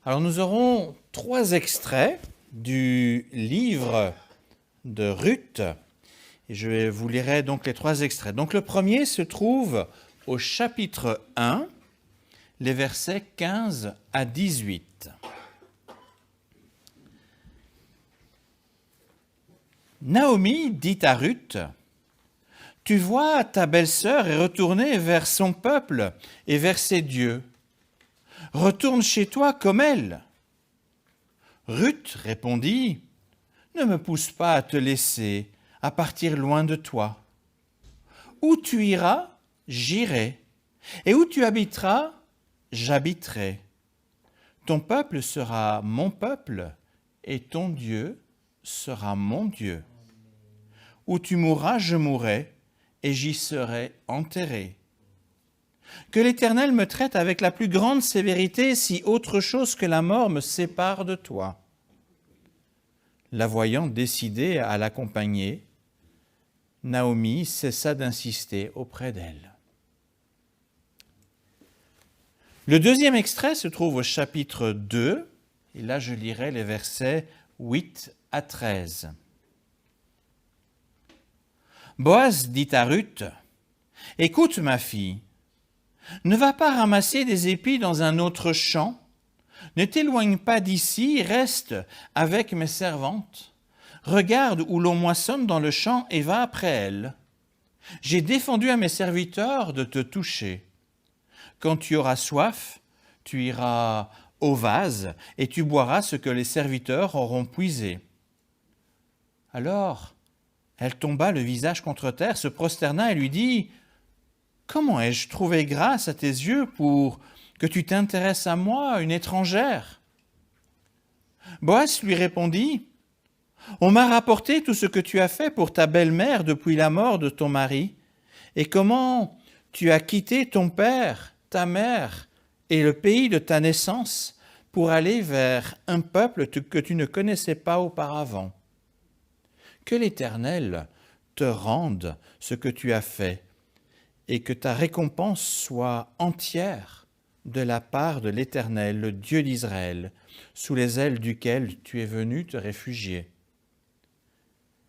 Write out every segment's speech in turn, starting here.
Alors nous aurons 3 extraits du livre de Ruth, et je vous lirai donc les 3 extraits. Donc le premier se trouve au chapitre 1, les versets 15 à 18. Naomi dit à Ruth, « Tu vois, ta belle-sœur est retournée vers son peuple et vers ses dieux. Retourne chez toi comme elle. » Ruth répondit, « Ne me pousse pas à te laisser, à partir loin de toi. Où tu iras, j'irai, et où tu habiteras, j'habiterai. Ton peuple sera mon peuple, et ton Dieu sera mon Dieu. Où tu mourras, je mourrai, et j'y serai enterré. Que l'Éternel me traite avec la plus grande sévérité si autre chose que la mort me sépare de toi. » La voyant décidée à l'accompagner, Naomi cessa d'insister auprès d'elle. Le deuxième extrait se trouve au chapitre 2, et là je lirai les versets 8 à 13. Boaz dit à Ruth, « Écoute ma fille, ne va pas ramasser des épis dans un autre champ, ne t'éloigne pas d'ici, reste avec mes servantes. Regarde où l'on moissonne dans le champ et va après elles. J'ai défendu à mes serviteurs de te toucher. Quand tu auras soif, tu iras au vase et tu boiras ce que les serviteurs auront puisé. » Alors, elle tomba le visage contre terre, se prosterna et lui dit, « Comment ai-je trouvé grâce à tes yeux pour que tu t'intéresses à moi, une étrangère ?» Boaz lui répondit, « On m'a rapporté tout ce que tu as fait pour ta belle-mère depuis la mort de ton mari, et comment tu as quitté ton père, ta mère et le pays de ta naissance pour aller vers un peuple que tu ne connaissais pas auparavant. Que l'Éternel te rende ce que tu as fait, et que ta récompense soit entière de la part de l'Éternel, le Dieu d'Israël, sous les ailes duquel tu es venu te réfugier. »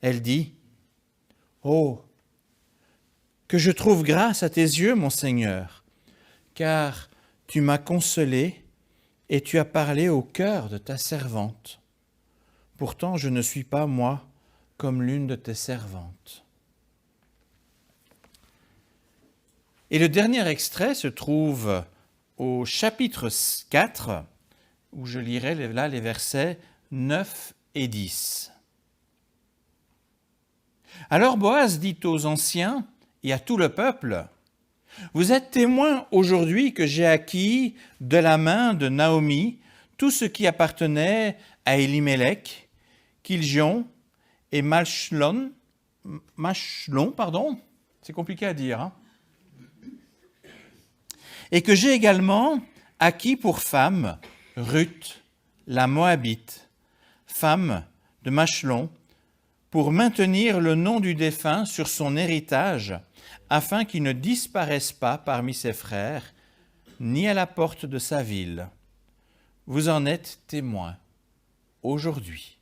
Elle dit, « Oh, que je trouve grâce à tes yeux, mon Seigneur, car tu m'as consolé et tu as parlé au cœur de ta servante. Pourtant, je ne suis pas, moi, comme l'une de tes servantes. » Et le dernier extrait se trouve au chapitre 4, où je lirai là les versets 9 et 10. Alors Boaz dit aux anciens et à tout le peuple, « Vous êtes témoins aujourd'hui que j'ai acquis de la main de Naomi tout ce qui appartenait à Élimélec, Kiljon et Machlon, c'est compliqué à dire, hein, et que j'ai également acquis pour femme Ruth, la Moabite, femme de Machlon, pour maintenir le nom du défunt sur son héritage, afin qu'il ne disparaisse pas parmi ses frères, ni à la porte de sa ville. Vous en êtes témoins aujourd'hui. »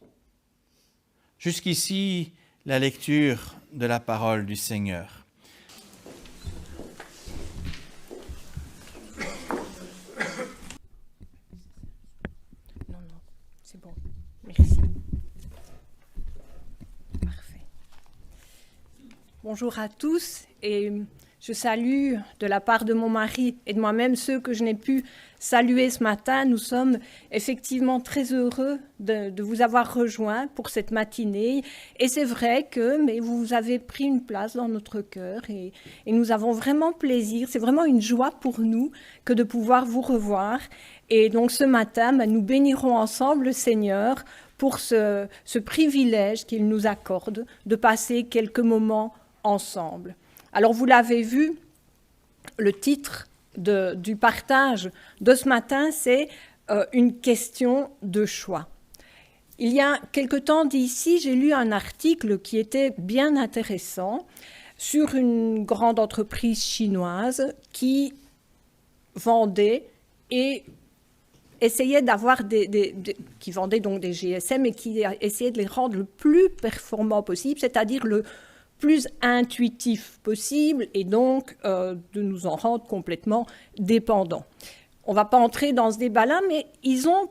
Jusqu'ici, la lecture de la parole du Seigneur. C'est bon, merci. Parfait. Bonjour à tous et je salue de la part de mon mari et de moi-même ceux que je n'ai pu saluer ce matin. Nous sommes effectivement très heureux de vous avoir rejoints pour cette matinée. Et c'est vrai que vous avez pris une place dans notre cœur et nous avons vraiment plaisir. C'est vraiment une joie pour nous que de pouvoir vous revoir. Et donc ce matin, nous bénirons ensemble le Seigneur pour ce privilège qu'il nous accorde de passer quelques moments ensemble. Alors vous l'avez vu, le titre du partage de ce matin, c'est une question de choix. Il y a quelque temps d'ici, j'ai lu un article qui était bien intéressant sur une grande entreprise chinoise qui vendait et essayaient d'avoir qui vendaient donc des GSM et qui essayaient de les rendre le plus performants possible, c'est-à-dire le plus intuitif possible et donc de nous en rendre complètement dépendants. On ne va pas entrer dans ce débat-là, mais ils ont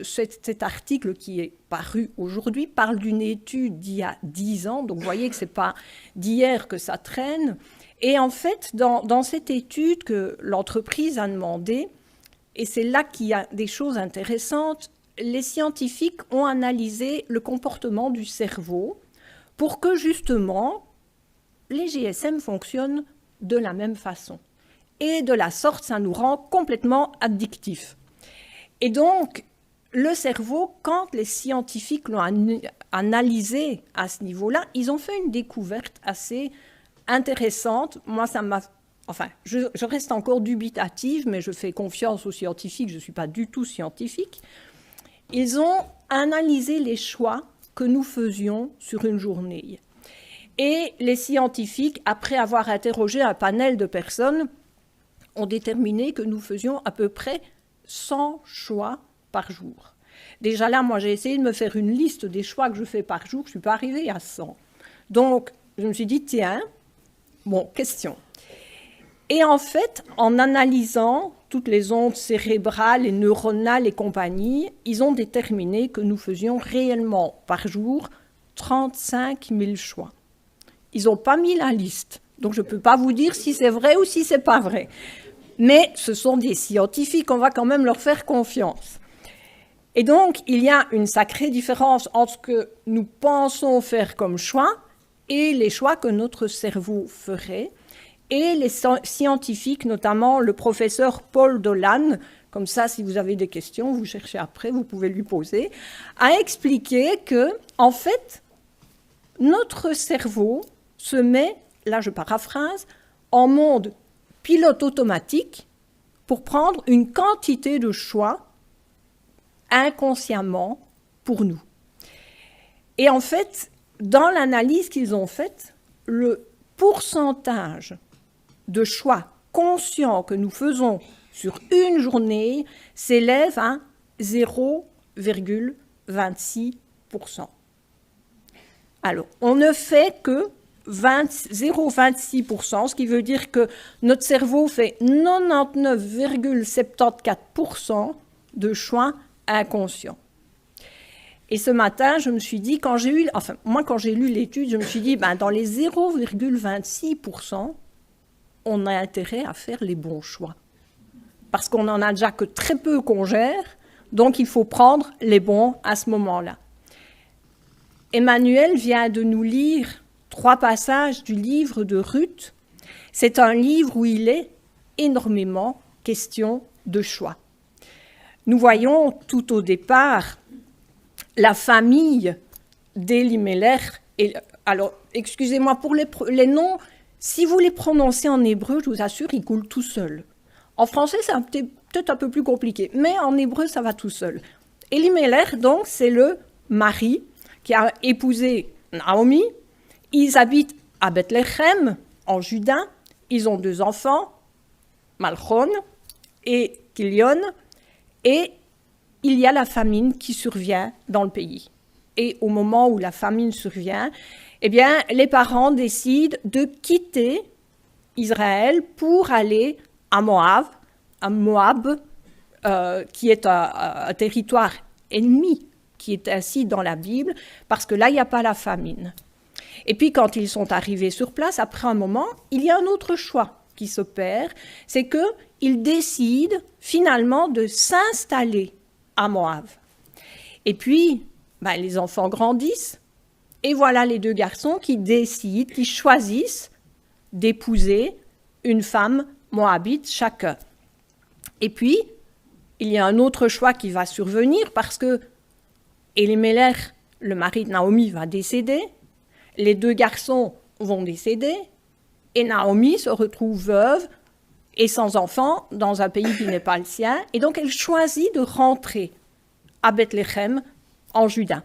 cet article qui est paru aujourd'hui parle d'une étude d'il y a 10 ans, donc vous voyez que ce n'est pas d'hier que ça traîne. Et en fait, dans cette étude que l'entreprise a demandé, et c'est là qu'il y a des choses intéressantes, les scientifiques ont analysé le comportement du cerveau pour que justement les GSM fonctionnent de la même façon. Et de la sorte, ça nous rend complètement addictifs. Et donc, le cerveau, quand les scientifiques l'ont analysé à ce niveau-là, ils ont fait une découverte assez intéressante. Moi, ça m'a... Enfin, je reste encore dubitative, mais je fais confiance aux scientifiques, je ne suis pas du tout scientifique. Ils ont analysé les choix que nous faisions sur une journée. Et les scientifiques, après avoir interrogé un panel de personnes, ont déterminé que nous faisions à peu près 100 choix par jour. Déjà là, moi, j'ai essayé de me faire une liste des choix que je fais par jour. Je ne suis pas arrivée à 100. Donc, je me suis dit, tiens, bon, question. Et en fait, en analysant toutes les ondes cérébrales et neuronales et compagnie, ils ont déterminé que nous faisions réellement par jour 35 000 choix. Ils n'ont pas mis la liste. Donc, je ne peux pas vous dire si c'est vrai ou si ce n'est pas vrai. Mais ce sont des scientifiques, on va quand même leur faire confiance. Et donc, il y a une sacrée différence entre ce que nous pensons faire comme choix et les choix que notre cerveau ferait. Et les scientifiques, notamment le professeur Paul Dolan, comme ça, si vous avez des questions, vous cherchez après, vous pouvez lui poser, a expliqué que, en fait, notre cerveau se met, là je paraphrase, en mode pilote automatique pour prendre une quantité de choix inconsciemment pour nous. Et en fait, dans l'analyse qu'ils ont faite, le pourcentage de choix conscients que nous faisons sur une journée s'élève à 0,26%. Alors, on ne fait que 0,26%, ce qui veut dire que notre cerveau fait 99,74% de choix inconscients. Et ce matin, je me suis dit, quand j'ai lu l'étude, je me suis dit, dans les 0,26%, on a intérêt à faire les bons choix. Parce qu'on n'en a déjà que très peu qu'on gère, donc il faut prendre les bons à ce moment-là. Emmanuel vient de nous lire 3 passages du livre de Ruth. C'est un livre où il est énormément question de choix. Nous voyons tout au départ la famille d'Elimelech. Alors, excusez-moi pour les noms, si vous les prononcez en hébreu, je vous assure, ils coulent tout seuls. En français, c'est peut-être un peu plus compliqué, mais en hébreu, ça va tout seul. Elimelech, donc, c'est le mari qui a épousé Naomi. Ils habitent à Bethléem, en Juda. Ils ont 2 enfants, Malchon et Kilion. Et il y a la famine qui survient dans le pays. Et au moment où la famine survient, eh bien, les parents décident de quitter Israël pour aller à Moab, qui est un territoire ennemi, qui est ainsi dans la Bible, parce que là, il n'y a pas la famine. Et puis, quand ils sont arrivés sur place, après un moment, il y a un autre choix qui s'opère, c'est qu'ils décident finalement de s'installer à Moab. Et puis, les enfants grandissent, et voilà les 2 garçons qui décident, qui choisissent d'épouser une femme moabite chacun. Et puis, il y a un autre choix qui va survenir parce que Elimelech, le mari de Naomi, va décéder, les 2 garçons vont décéder, et Naomi se retrouve veuve et sans enfant dans un pays qui n'est pas le sien, et donc elle choisit de rentrer à Bethléem, en Juda.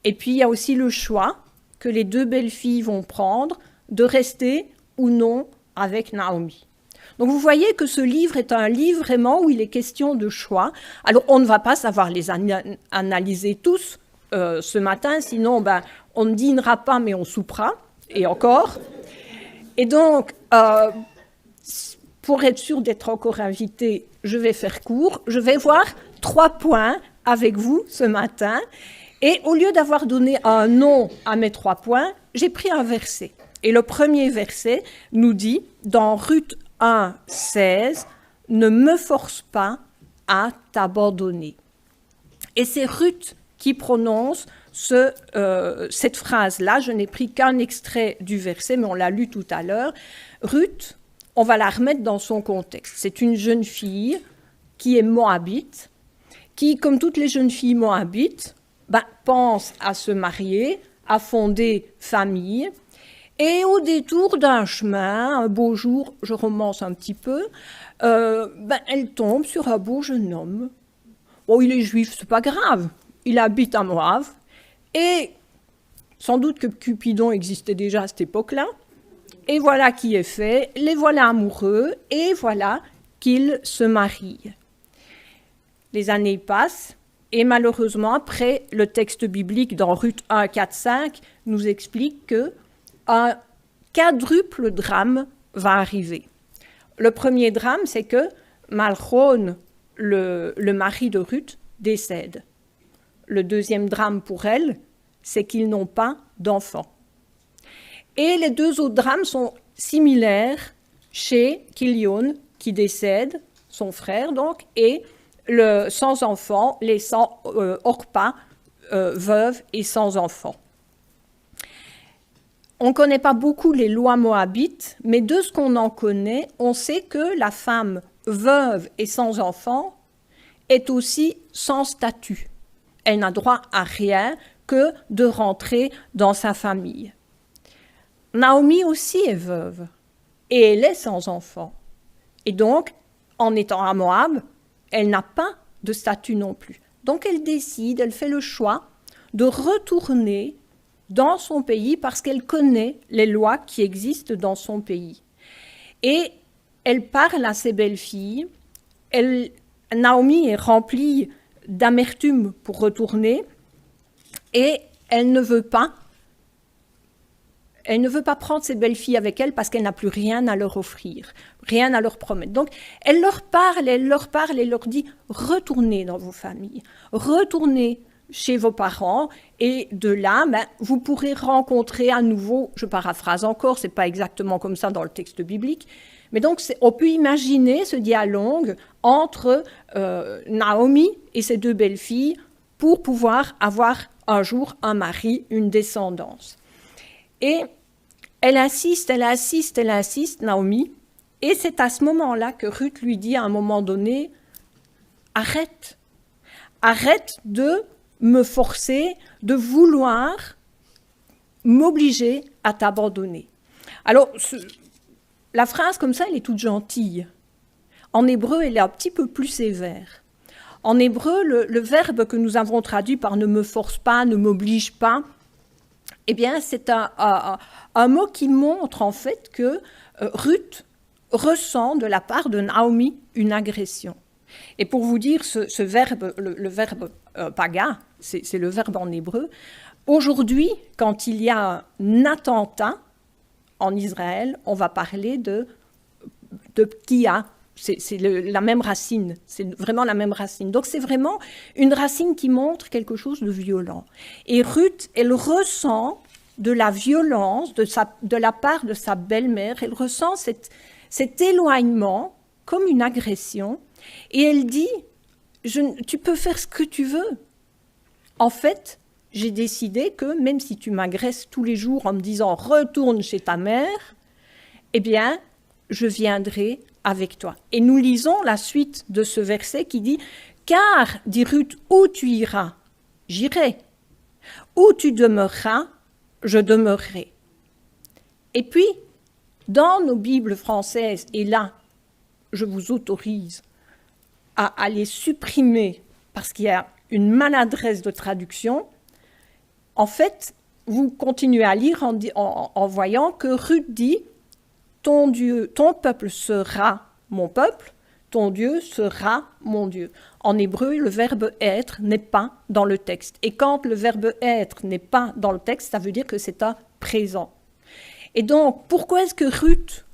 Et puis il y a aussi le choix que les 2 belles-filles vont prendre de rester ou non avec Naomi. Donc vous voyez que ce livre est un livre vraiment où il est question de choix. Alors on ne va pas savoir les analyser tous ce matin, sinon on ne dînera pas mais on soupera, et encore. Et donc, pour être sûr d'être encore invité, je vais faire court. Je vais voir 3 points avec vous ce matin. Et au lieu d'avoir donné un nom à mes 3 points, j'ai pris un verset. Et le premier verset nous dit, dans Ruth 1, 16, « Ne me force pas à t'abandonner ». Et c'est Ruth qui prononce cette phrase-là. Je n'ai pris qu'un extrait du verset, mais on l'a lu tout à l'heure. Ruth, on va la remettre dans son contexte. C'est une jeune fille qui est moabite, qui, comme toutes les jeunes filles moabites, pense à se marier, à fonder famille. Et au détour d'un chemin, un beau jour, je romance un petit peu, elle tombe sur un beau jeune homme. Oh, il est juif, c'est pas grave. Il habite à Moab. Et sans doute que Cupidon existait déjà à cette époque-là. Et voilà qui est fait. Les voilà amoureux. Et voilà qu'ils se marient. Les années passent. Et malheureusement, après, le texte biblique dans Ruth 1, 4, 5 nous explique qu'un quadruple drame va arriver. Le premier drame, c'est que Malchon, le mari de Ruth, décède. Le deuxième drame pour elle, c'est qu'ils n'ont pas d'enfants. Et les 2 autres drames sont similaires chez Kilion, qui décède, son frère donc, et sans enfants, laissant Orpa veuve et sans enfants. On ne connaît pas beaucoup les lois moabites, mais de ce qu'on en connaît, on sait que la femme veuve et sans enfants est aussi sans statut. Elle n'a droit à rien que de rentrer dans sa famille. Naomi aussi est veuve et elle est sans enfants. Et donc, en étant à Moab, elle n'a pas de statut non plus. Donc elle décide, elle fait le choix de retourner dans son pays parce qu'elle connaît les lois qui existent dans son pays. Et elle parle à ses belles-filles. Naomi est remplie d'amertume pour retourner et elle ne veut pas prendre ses belles-filles avec elle parce qu'elle n'a plus rien à leur offrir, rien à leur promettre. Donc, elle leur parle, elle leur dit « Retournez dans vos familles, retournez chez vos parents et de là, vous pourrez rencontrer à nouveau, je paraphrase encore, ce n'est pas exactement comme ça dans le texte biblique, mais donc on peut imaginer ce dialogue entre Naomi et ses 2 belles-filles pour pouvoir avoir un jour un mari, une descendance. Et elle insiste, Naomi, et c'est à ce moment-là que Ruth lui dit à un moment donné, arrête de me forcer, de vouloir m'obliger à t'abandonner. Alors, la phrase comme ça, elle est toute gentille. En hébreu, elle est un petit peu plus sévère. En hébreu, le verbe que nous avons traduit par « ne me force pas »,« ne m'oblige pas », eh bien, c'est un mot qui montre en fait que Ruth ressent de la part de Naomi une agression. Et pour vous dire, ce verbe, le verbe paga, c'est le verbe en hébreu, aujourd'hui, quand il y a un attentat en Israël, on va parler de ptia. C'est la même racine, c'est vraiment la même racine. Donc c'est vraiment une racine qui montre quelque chose de violent. Et Ruth, elle ressent de la violence de la part de sa belle-mère, elle ressent cet éloignement comme une agression, et elle dit « Tu peux faire ce que tu veux. En fait, j'ai décidé que même si tu m'agresses tous les jours en me disant « Retourne chez ta mère », eh bien, je viendrai avec toi. Et nous lisons la suite de ce verset qui dit « Car, dit Ruth, où tu iras, j'irai. Où tu demeureras, je demeurerai. » Et puis, dans nos Bibles françaises, et là, je vous autorise à les supprimer parce qu'il y a une maladresse de traduction, en fait, vous continuez à lire en voyant que Ruth dit ton Dieu, ton peuple sera mon peuple, ton Dieu sera mon Dieu. En hébreu, le verbe être n'est pas dans le texte. Et quand le verbe être n'est pas dans le texte, ça veut dire que c'est un présent. Et donc, pourquoi est-ce que Ruth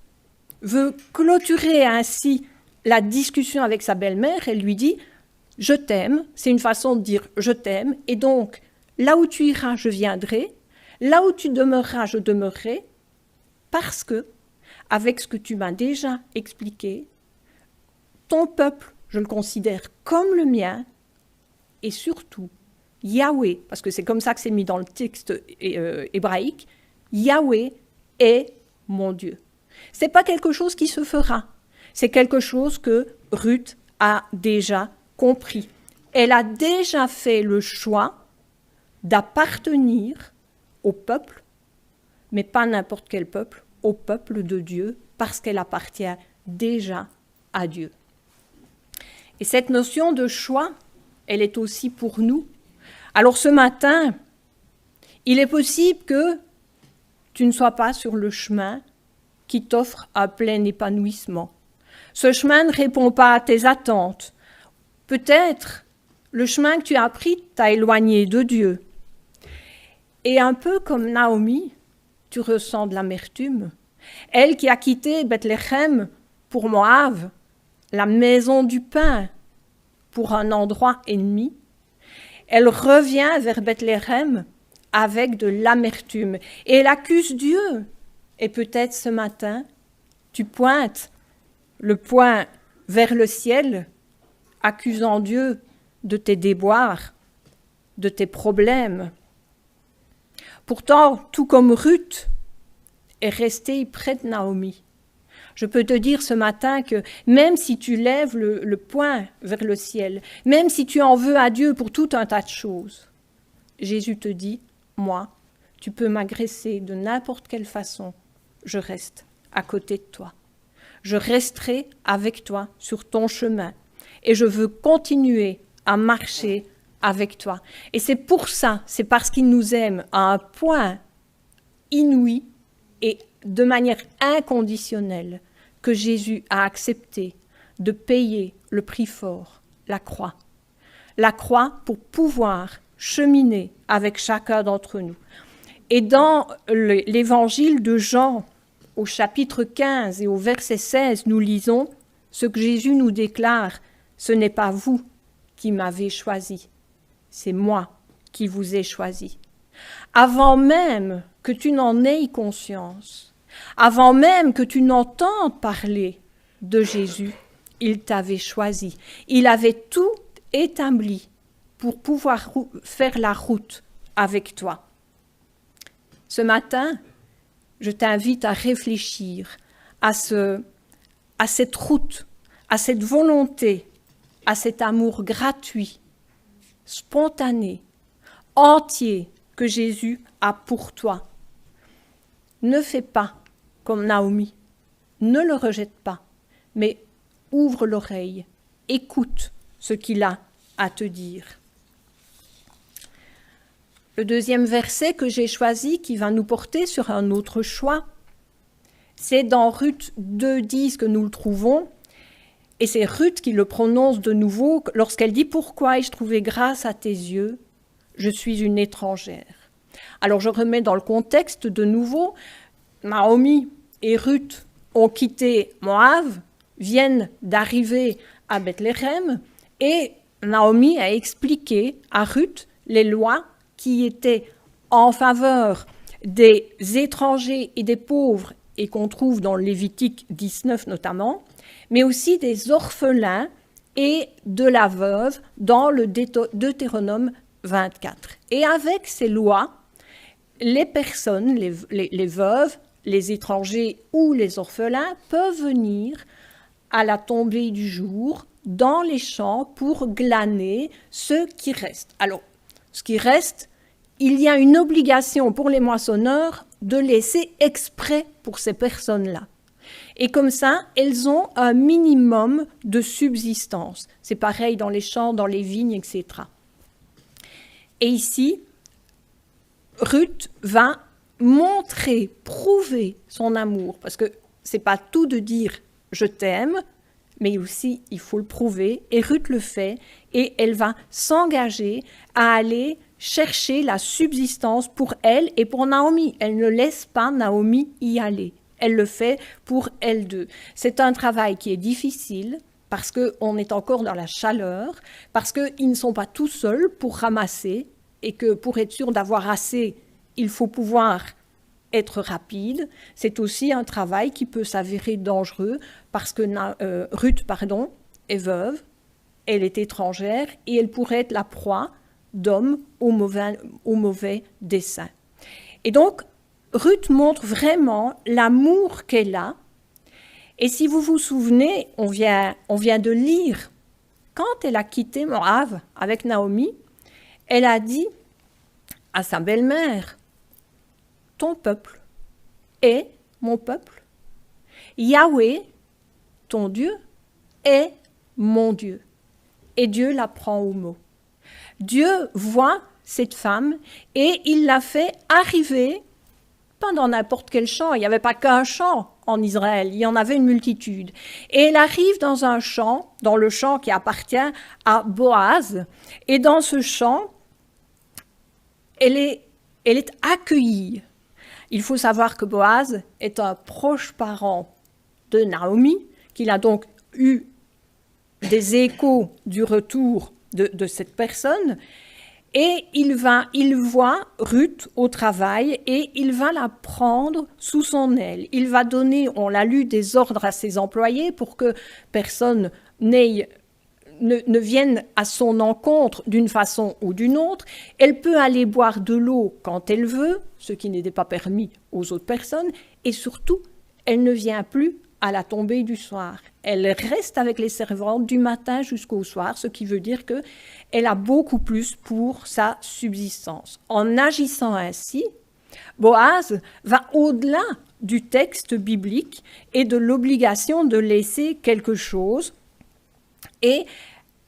veut clôturer ainsi la discussion avec sa belle-mère? Elle lui dit « Je t'aime », c'est une façon de dire « je t'aime », et donc, là où tu iras, je viendrai, là où tu demeureras, je demeurerai, parce que, avec ce que tu m'as déjà expliqué, ton peuple, je le considère comme le mien, et surtout, Yahweh, parce que c'est comme ça que c'est mis dans le texte hébraïque, Yahweh est mon Dieu. Ce n'est pas quelque chose qui se fera, c'est quelque chose que Ruth a déjà compris. Elle a déjà fait le choix d'appartenir au peuple, mais pas n'importe quel peuple, au peuple de Dieu, parce qu'elle appartient déjà à Dieu. Et cette notion de choix, elle est aussi pour nous. Alors ce matin, il est possible que tu ne sois pas sur le chemin qui t'offre un plein épanouissement. Ce chemin ne répond pas à tes attentes. Peut-être le chemin que tu as pris t'a éloigné de Dieu. Et un peu comme Naomi, tu ressens de l'amertume. Elle qui a quitté Bethléem pour Moab, la maison du pain, pour un endroit ennemi, elle revient vers Bethléem avec de l'amertume et elle accuse Dieu. Et peut-être ce matin, tu pointes le poing vers le ciel, accusant Dieu de tes déboires, de tes problèmes. Pourtant, tout comme Ruth est restée près de Naomi, je peux te dire ce matin que même si tu lèves le poing vers le ciel, même si tu en veux à Dieu pour tout un tas de choses, Jésus te dit, moi, tu peux m'agresser de n'importe quelle façon, je reste à côté de toi. Je resterai avec toi sur ton chemin et je veux continuer à marcher avec toi. Et c'est pour ça, c'est parce qu'il nous aime à un point inouï et de manière inconditionnelle que Jésus a accepté de payer le prix fort, la croix. La croix pour pouvoir cheminer avec chacun d'entre nous. Et dans l'évangile de Jean, au chapitre 15 et au verset 16, nous lisons ce que Jésus nous déclare, « Ce n'est pas vous qui m'avez choisi, c'est moi qui vous ai choisi. » Avant même que tu n'en aies conscience, avant même que tu n'entendes parler de Jésus, il t'avait choisi. Il avait tout établi pour pouvoir faire la route avec toi. Ce matin, je t'invite à réfléchir à cette route, à cette volonté, à cet amour gratuit, spontané, entier que Jésus a pour toi. Ne fais pas comme Naomi, ne le rejette pas, mais ouvre l'oreille, écoute ce qu'il a à te dire. Le deuxième verset que j'ai choisi, qui va nous porter sur un autre choix, c'est dans Ruth 2,10 que nous le trouvons, et c'est Ruth qui le prononce de nouveau lorsqu'elle dit « Pourquoi ai-je trouvé grâce à tes yeux? Je suis une étrangère. » Alors je remets dans le contexte de nouveau, Naomi et Ruth ont quitté Moab, viennent d'arriver à Bethléem, et Naomi a expliqué à Ruth les lois qui étaient en faveur des étrangers et des pauvres, et qu'on trouve dans Lévitique 19 notamment, mais aussi des orphelins et de la veuve dans le Deutéronome 24. Et avec ces lois, les personnes, les veuves, les étrangers ou les orphelins peuvent venir à la tombée du jour dans les champs pour glaner ce qui reste. Alors, ce qui reste, il y a une obligation pour les moissonneurs de laisser exprès pour ces personnes-là. Et comme ça, elles ont un minimum de subsistance. C'est pareil dans les champs, dans les vignes, etc. Et ici, Ruth va montrer, prouver son amour, parce que c'est pas tout de dire « je t'aime », mais aussi il faut le prouver, et Ruth le fait, et elle va s'engager à aller chercher la subsistance pour elle et pour Naomi. Elle ne laisse pas Naomi y aller. Elle le fait pour elles deux. C'est un travail qui est difficile parce qu'on est encore dans la chaleur, parce qu'ils ne sont pas tout seuls pour ramasser et que pour être sûr d'avoir assez, il faut pouvoir être rapide. C'est aussi un travail qui peut s'avérer dangereux parce que Ruth est veuve, elle est étrangère et elle pourrait être la proie d'hommes au mauvais dessein. Et donc, Ruth montre vraiment l'amour qu'elle a. Et si vous vous souvenez, on vient de lire, quand elle a quitté Moab avec Naomi, elle a dit à sa belle-mère, « Ton peuple est mon peuple. Yahweh, ton Dieu, est mon Dieu. » Et Dieu la prend au mot. Dieu voit cette femme et il l'a fait arriver pas dans n'importe quel champ. Il n'y avait pas qu'un champ en Israël, il y en avait une multitude. Et elle arrive dans un champ, dans le champ qui appartient à Boaz. Et dans ce champ, elle est accueillie. Il faut savoir que Boaz est un proche parent de Naomi, qu'il a donc eu des échos du retour de cette personne. Et il voit Ruth au travail et il va la prendre sous son aile. Il va donner, on l'a lu, des ordres à ses employés pour que personne ne vienne à son encontre d'une façon ou d'une autre. Elle peut aller boire de l'eau quand elle veut, ce qui n'était pas permis aux autres personnes. Et surtout, elle ne vient plus à la tombée du soir. Elle reste avec les servantes du matin jusqu'au soir, ce qui veut dire qu'elle a beaucoup plus pour sa subsistance. En agissant ainsi, Boaz va au-delà du texte biblique et de l'obligation de laisser quelque chose. Et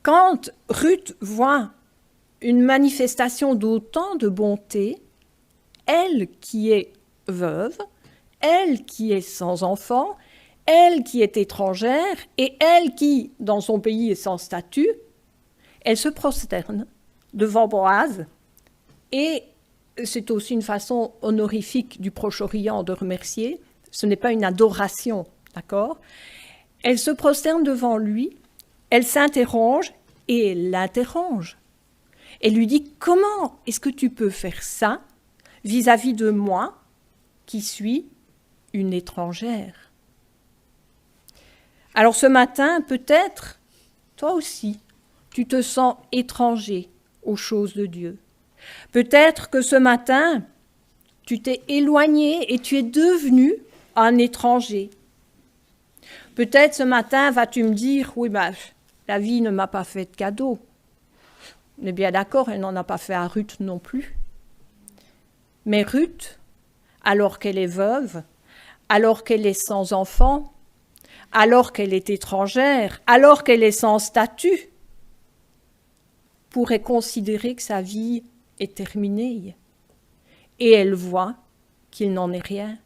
quand Ruth voit une manifestation d'autant de bonté, elle qui est veuve, elle qui est sans enfant, elle qui est étrangère et elle qui, dans son pays, est sans statut, elle se prosterne devant Boaz. Et c'est aussi une façon honorifique du Proche-Orient de remercier. Ce n'est pas une adoration, d'accord ? Elle se prosterne devant lui, elle s'interroge et elle l'interroge. Elle lui dit « Comment est-ce que tu peux faire ça vis-à-vis de moi qui suis une étrangère ?» Alors ce matin, peut-être, toi aussi, tu te sens étranger aux choses de Dieu. Peut-être que ce matin, tu t'es éloigné et tu es devenu un étranger. Peut-être ce matin, vas-tu me dire, oui, la vie ne m'a pas fait de cadeau. On est bien d'accord, elle n'en a pas fait à Ruth non plus. Mais Ruth, alors qu'elle est veuve, alors qu'elle est sans enfant, alors qu'elle est étrangère, alors qu'elle est sans statut, pourrait considérer que sa vie est terminée. Et elle voit qu'il n'en est rien.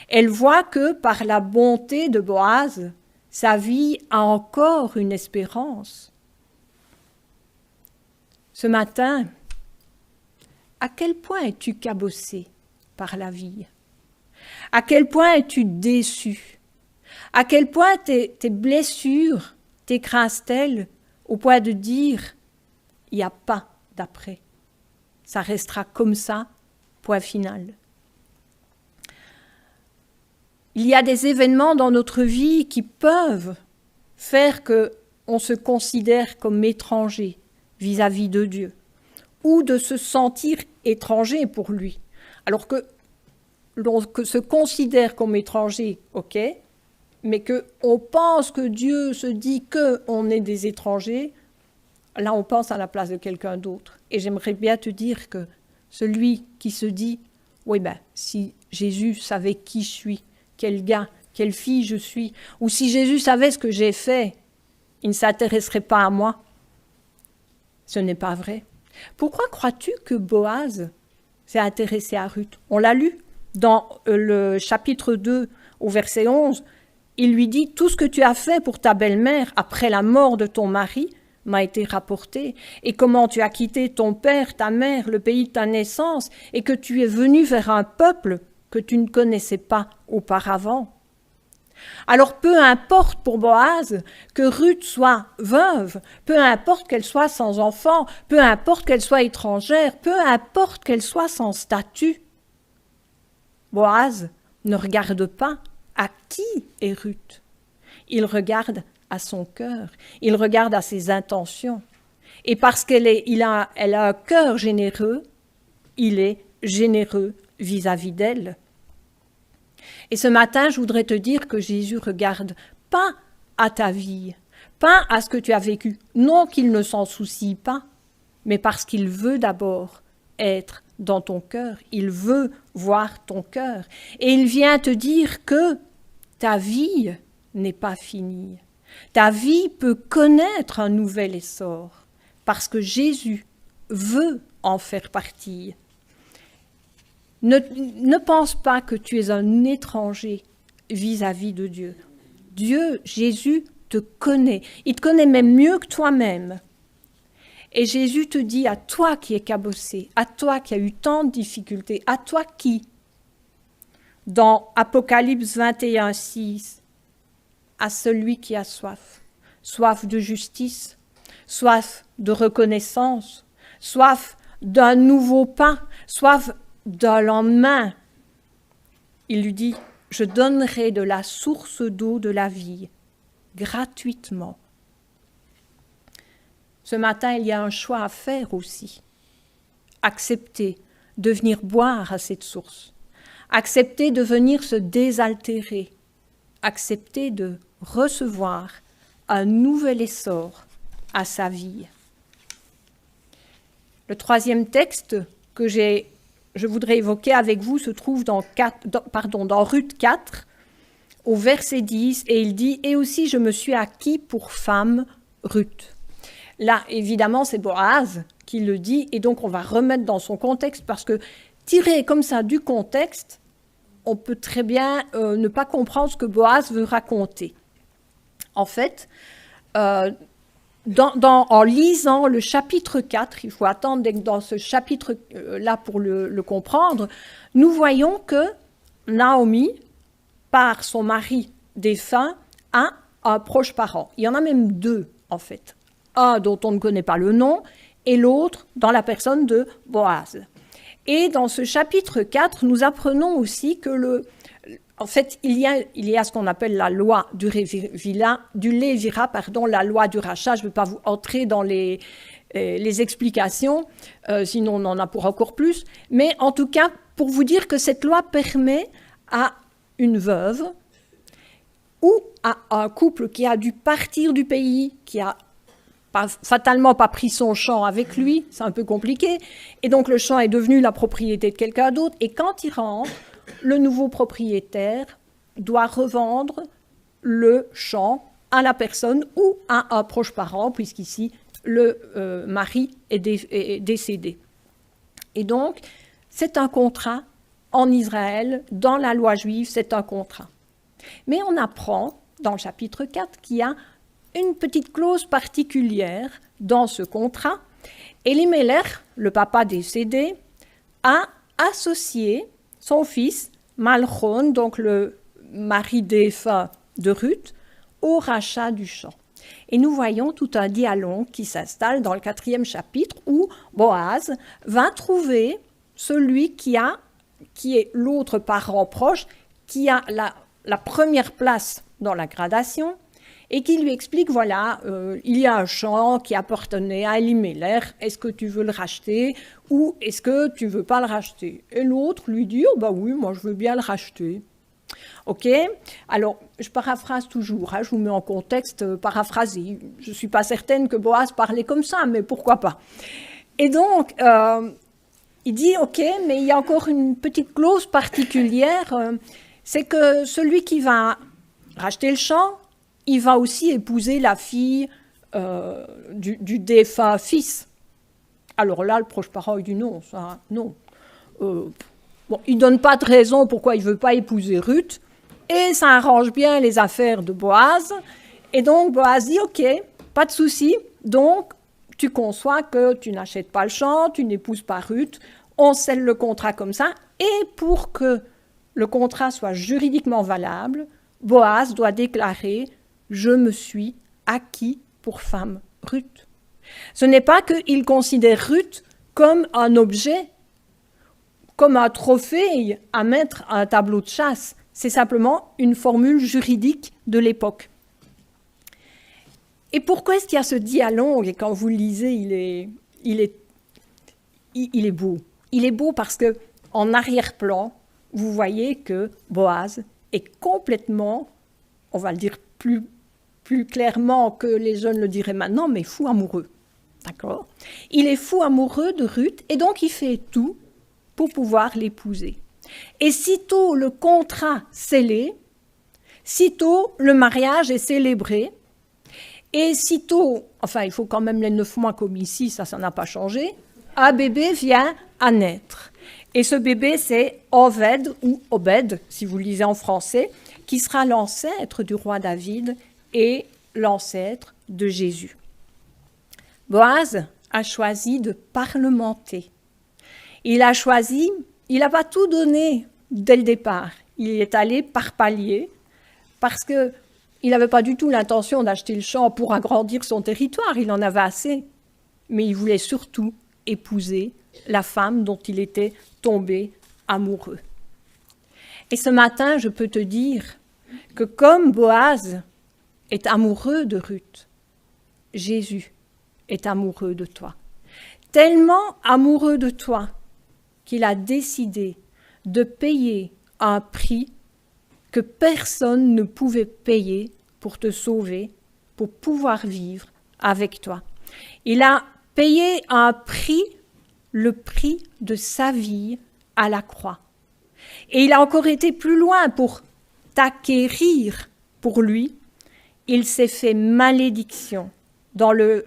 Elle voit que par la bonté de Boaz, sa vie a encore une espérance. Ce matin, à quel point es-tu cabossé par la vie? À quel point es-tu déçu? À quel point tes blessures t'écrasent-elles au point de dire « il n'y a pas d'après ». Ça restera comme ça, point final. Il y a des événements dans notre vie qui peuvent faire qu'on se considère comme étranger vis-à-vis de Dieu, ou de se sentir étranger pour lui. Alors que l'on se considère comme étranger, ok, mais qu'on pense que Dieu se dit qu'on est des étrangers, là on pense à la place de quelqu'un d'autre. Et j'aimerais bien te dire que celui qui se dit, oui si Jésus savait qui je suis, quel gars, quelle fille je suis, ou si Jésus savait ce que j'ai fait, il ne s'intéresserait pas à moi. Ce n'est pas vrai. Pourquoi crois-tu que Boaz s'est intéressé à Ruth? On l'a lu dans le chapitre 2 au verset 11. Il lui dit « Tout ce que tu as fait pour ta belle-mère après la mort de ton mari m'a été rapporté, et comment tu as quitté ton père, ta mère, le pays de ta naissance, et que tu es venu vers un peuple que tu ne connaissais pas auparavant. » Alors peu importe pour Boaz que Ruth soit veuve, peu importe qu'elle soit sans enfant, peu importe qu'elle soit étrangère, peu importe qu'elle soit sans statut, Boaz ne regarde pas à qui est Ruth. Il regarde à son cœur, il regarde à ses intentions. Et parce elle a un cœur généreux, il est généreux vis-à-vis d'elle. Et ce matin, je voudrais te dire que Jésus regarde pas à ta vie, pas à ce que tu as vécu, non qu'il ne s'en soucie pas, mais parce qu'il veut d'abord être dans ton cœur, il veut voir ton cœur. Et il vient te dire que ta vie n'est pas finie. Ta vie peut connaître un nouvel essor, parce que Jésus veut en faire partie. Ne pense pas que tu es un étranger vis-à-vis de Dieu. Dieu, Jésus, te connaît. Il te connaît même mieux que toi-même. Et Jésus te dit à toi qui es cabossé, à toi qui as eu tant de difficultés, à toi qui, dans Apocalypse 21, 6, à celui qui a soif, soif de justice, soif de reconnaissance, soif d'un nouveau pain, soif d'un lendemain. Il lui dit, je donnerai de la source d'eau de la vie, gratuitement. Ce matin, il y a un choix à faire aussi. Accepter de venir boire à cette source. Accepter de venir se désaltérer. Accepter de recevoir un nouvel essor à sa vie. Le troisième texte que je voudrais évoquer avec vous se trouve dans Ruth 4, au verset 10, et il dit « Et aussi je me suis acquis pour femme Ruth ». Là, évidemment, c'est Boaz qui le dit, et donc on va remettre dans son contexte, parce que tiré comme ça du contexte, on peut très bien ne pas comprendre ce que Boaz veut raconter. En fait, en lisant le chapitre 4, il faut attendre d'être dans ce chapitre-là pour le comprendre, nous voyons que Naomi, par son mari défunt, a un proche parent. Il y en a même deux, en fait. Un dont on ne connaît pas le nom, et l'autre dans la personne de Boaz. Et dans ce chapitre 4, nous apprenons aussi que en fait, il y a ce qu'on appelle la loi du Lévira, la loi du rachat. Je ne vais pas vous entrer dans les explications, sinon on en a pour encore plus. Mais en tout cas, pour vous dire que cette loi permet à une veuve ou à un couple qui a dû partir du pays, qui a fatalement pas pris son champ avec lui, c'est un peu compliqué, et donc le champ est devenu la propriété de quelqu'un d'autre, et quand il rentre, le nouveau propriétaire doit revendre le champ à la personne ou à un proche parent, puisqu'ici le mari est décédé. Et donc, c'est un contrat en Israël, dans la loi juive, c'est un contrat. Mais on apprend, dans le chapitre 4, qu'il y a une petite clause particulière dans ce contrat. Elimelech, le papa décédé, a associé son fils Malchon, donc le mari défunt de Ruth, au rachat du champ. Et nous voyons tout un dialogue qui s'installe dans le 4e chapitre où Boaz va trouver celui qui est l'autre parent proche, qui a la première place dans la gradation, et qui lui explique, voilà, il y a un champ qui appartenait à Elimelech, est-ce que tu veux le racheter ou est-ce que tu ne veux pas le racheter? Et l'autre lui dit, oh bah oui, moi je veux bien le racheter. Ok, alors je paraphrase toujours, je vous mets en contexte paraphrasé, je ne suis pas certaine que Boaz parlait comme ça, mais pourquoi pas. Et donc, il dit, ok, mais il y a encore une petite clause particulière, c'est que celui qui va racheter le champ, il va aussi épouser la fille du défunt fils. Alors là, le proche parent il dit non, ça, non. Bon, il ne donne pas de raison pourquoi il ne veut pas épouser Ruth, et ça arrange bien les affaires de Boaz. Et donc Boaz dit, ok, pas de souci, donc tu conçois que tu n'achètes pas le champ, tu n'épouses pas Ruth, on scelle le contrat comme ça, et pour que le contrat soit juridiquement valable, Boaz doit déclarer « Je me suis acquis pour femme Ruth ». Ce n'est pas qu'il considère Ruth comme un objet, comme un trophée à mettre à un tableau de chasse. C'est simplement une formule juridique de l'époque. Et pourquoi est-ce qu'il y a ce dialogue? Et quand vous le lisez, il est beau. Il est beau parce que en arrière-plan, vous voyez que Boaz est complètement, on va le dire plus clairement que les jeunes le diraient maintenant, mais fou amoureux. D'accord? Il est fou amoureux de Ruth et donc il fait tout pour pouvoir l'épouser. Et sitôt le contrat scellé, sitôt le mariage est célébré, et sitôt, enfin il faut quand même les 9 mois comme ici, ça n'a pas changé, un bébé vient à naître. Et ce bébé c'est Oved ou Obed, si vous le lisez en français, qui sera l'ancêtre du roi David et l'ancêtre de Jésus. Boaz a choisi de parlementer. Il n'a pas tout donné dès le départ. Il est allé par paliers parce qu'il n'avait pas du tout l'intention d'acheter le champ pour agrandir son territoire, il en avait assez. Mais il voulait surtout épouser la femme dont il était tombé amoureux. Et ce matin, je peux te dire que comme Boaz est amoureux de Ruth, Jésus est amoureux de toi. Tellement amoureux de toi qu'il a décidé de payer un prix que personne ne pouvait payer pour te sauver, pour pouvoir vivre avec toi. Il a payé un prix, le prix de sa vie à la croix. Et il a encore été plus loin pour t'acquérir pour lui. Il s'est fait malédiction. Dans le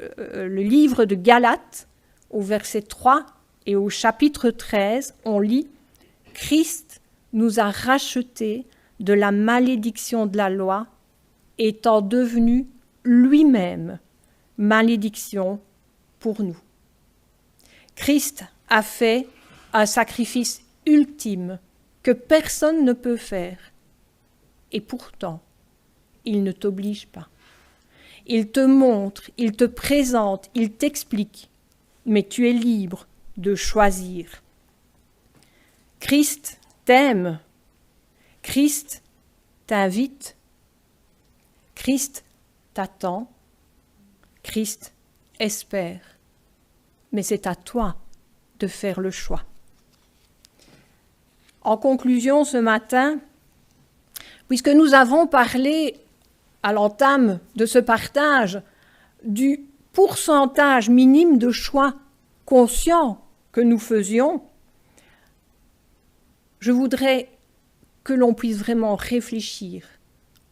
livre de Galates, au verset 3 et au chapitre 13, on lit « Christ nous a rachetés de la malédiction de la loi, étant devenu lui-même malédiction pour nous. » Christ a fait un sacrifice ultime que personne ne peut faire. Et pourtant, il ne t'oblige pas. Il te montre, il te présente, il t'explique, mais tu es libre de choisir. Christ t'aime, Christ t'invite, Christ t'attend, Christ espère, mais c'est à toi de faire le choix. En conclusion, ce matin, puisque nous avons parlé à l'entame de ce partage du pourcentage minime de choix conscients que nous faisions, je voudrais que l'on puisse vraiment réfléchir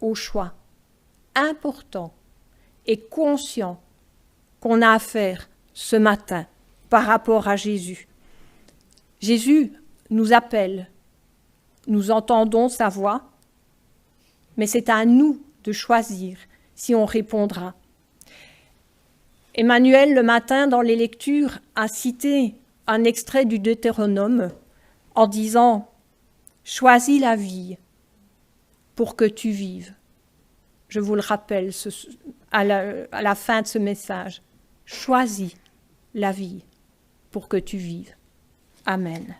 aux choix importants et conscients qu'on a à faire ce matin par rapport à Jésus. Jésus nous appelle, nous entendons sa voix, mais c'est à nous de choisir si on répondra. Emmanuel, le matin, dans les lectures, a cité un extrait du Deutéronome en disant « Choisis la vie pour que tu vives ». Je vous le rappelle à la fin de ce message. Choisis la vie pour que tu vives. Amen.